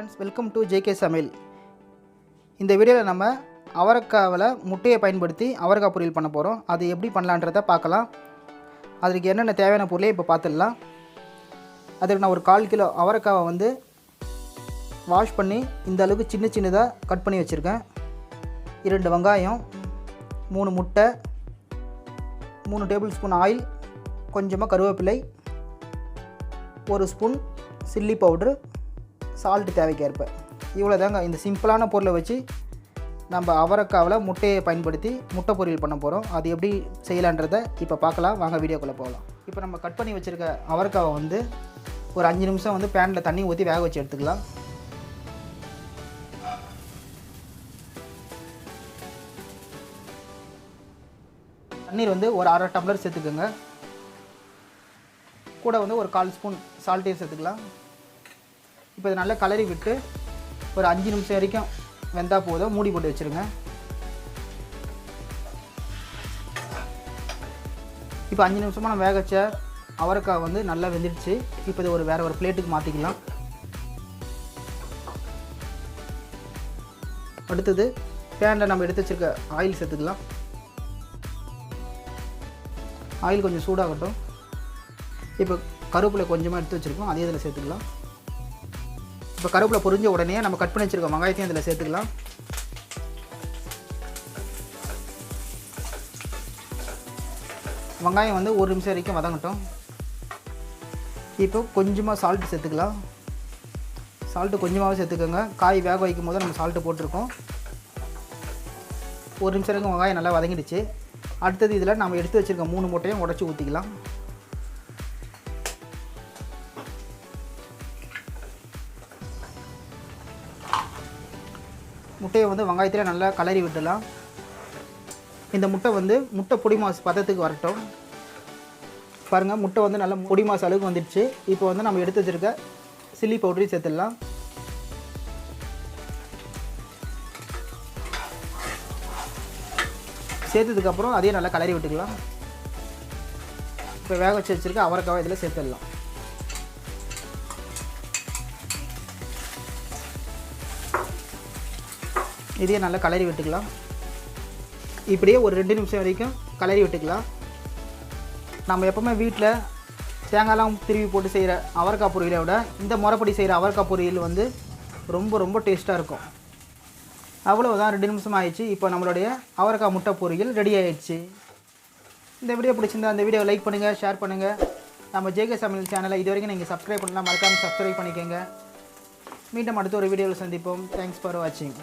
Friends, welcome to JK சமையல். இந்த வீடியோவில் நம்ம அவரைக்காவில் முட்டையை பயன்படுத்தி அவரைக்காய் பொரியல் பண்ண போகிறோம். அது எப்படி பண்ணலான்றதை பார்க்கலாம். அதுக்கு என்னென்ன தேவையான பொருளை இப்போ பார்த்துடலாம். அதுக்கு நான் ஒரு 1/4 கிலோ அவரைக்காவை வந்து வாஷ் பண்ணி இந்த அளவுக்கு சின்ன சின்னதாக கட் பண்ணி வச்சுருக்கேன். 2 வெங்காயம், 3 முட்டை, 3 டேபிள் ஸ்பூன் ஆயில், கொஞ்சமாக கருவேப்பிலை, 1 ஸ்பூன் சில்லி பவுட்ரு, சால்ட்டு தேவைக்கேற்ப. இவ்வளோ தாங்க. இந்த சிம்பிளான பொருளை வச்சு நம்ம அவரைக்காவில் முட்டையை பயன்படுத்தி முட்டை பொரியல் பண்ண போகிறோம். அது எப்படி செய்யலான்றதை இப்போ பார்க்கலாம். வாங்க வீடியோக்குள்ளே போகலாம். இப்போ நம்ம கட் பண்ணி வச்சுருக்க அவரைக்காவை வந்து ஒரு 5 நிமிஷம் வந்து பேனில் தண்ணி ஊற்றி வேக வச்சு எடுத்துக்கலாம். தண்ணீர் வந்து ஒரு 1/2 டம்ளர் சேர்த்துக்கோங்க. கூட வந்து ஒரு 1/4 ஸ்பூன் சால்ட்டையும் சேர்த்துக்கலாம். இப்போ இதை நல்லா கலரி விட்டு ஒரு 5 நிமிஷம் வரைக்கும் வெந்தால் போதும். மூடி போட்டு வச்சுருங்க. இப்போ 5 நிமிஷமாக நம்ம வேக வச்ச அவரைக்காய் வந்து நல்லா வெந்துடுச்சு. இப்போ இதை வேறு ஒரு பிளேட்டுக்கு மாற்றிக்கலாம். அடுத்தது பேனில் நம்ம எடுத்து வச்சுருக்க ஆயில் சேர்த்துக்கலாம். ஆயில் கொஞ்சம் சூடாகட்டும். இப்போ கருவேப்பிலை கொஞ்சமாக எடுத்து வச்சுருக்கோம், அதே இதில் சேர்த்துக்கலாம். இப்போ கருவேப்பிலை பொரிஞ்ச உடனே நம்ம கட் பண்ணி வச்சுருக்க வெங்காயத்தையும் இதில் சேர்த்துக்கலாம். வெங்காயம் வந்து 1 நிமிஷம் வரைக்கும் வதங்கட்டும். இப்போ கொஞ்சமாக சால்ட்டு சேர்த்துக்கலாம். சால்ட்டு கொஞ்சமாகவே சேர்த்துக்கோங்க. காய் வேக வைக்கும் போது நம்ம சால்ட்டு போட்டிருக்கோம். 1 நிமிஷம் வரைக்கும் வெங்காயம் நல்லா வதங்கிடுச்சு. அடுத்தது இதில் நம்ம எடுத்து வச்சுருக்க 3 முட்டையும் உடச்சி ஊற்றிக்கலாம். முட்டையை வந்து வெங்காயத்தில் நல்லா கலரி விட்டுலாம். இந்த முட்டை வந்து முட்டை பொடி மாசு பதத்துக்கு வரட்டும். பாருங்கள், முட்டை வந்து நல்லா பொடி மாசு அளவுக்கு வந்துடுச்சு. இப்போ வந்து நம்ம எடுத்து வச்சுருக்க சில்லி பவுடரையும் சேர்த்துடலாம். சேர்த்ததுக்கப்புறம் அதையும் நல்லா கலரி விட்டுக்கலாம். இப்போ வேக வச்சு வச்சுருக்க அவரைக்காவை இதில் சேர்த்துடலாம். இதையே நல்லா கலரி விட்டுக்கலாம். இப்படியே ஒரு 2 நிமிஷம் வரைக்கும் கலரி விட்டுக்கலாம். நம்ம எப்போவுமே வீட்டில் தேங்காய்லாம் திருவி போட்டு செய்கிற அவரைக்காய் பொரியலை விட இந்த முறைப்படி செய்கிற அவரைக்காய் பொரியல் வந்து ரொம்ப ரொம்ப டேஸ்ட்டாக இருக்கும். அவ்வளோதான், 2 நிமிஷம் ஆயிடுச்சு. இப்போ நம்மளுடைய அவரைக்காய் முட்டை பொரியல் ரெடி ஆகிடுச்சு. இந்த வீடியோ பிடிச்சிருந்தா அந்த வீடியோவை லைக் பண்ணுங்கள், ஷேர் பண்ணுங்கள். நம்ம ஜேகே சமையல் சேனலை இது வரைக்கும் நீங்கள் சப்ஸ்கிரைப் பண்ணலாம், மறக்காமல் சப்ஸ்கிரைப் பண்ணிக்கோங்க. மீண்டும் அடுத்த ஒரு வீடியோவில் சந்திப்போம். தேங்க்ஸ் ஃபார் வாட்சிங்.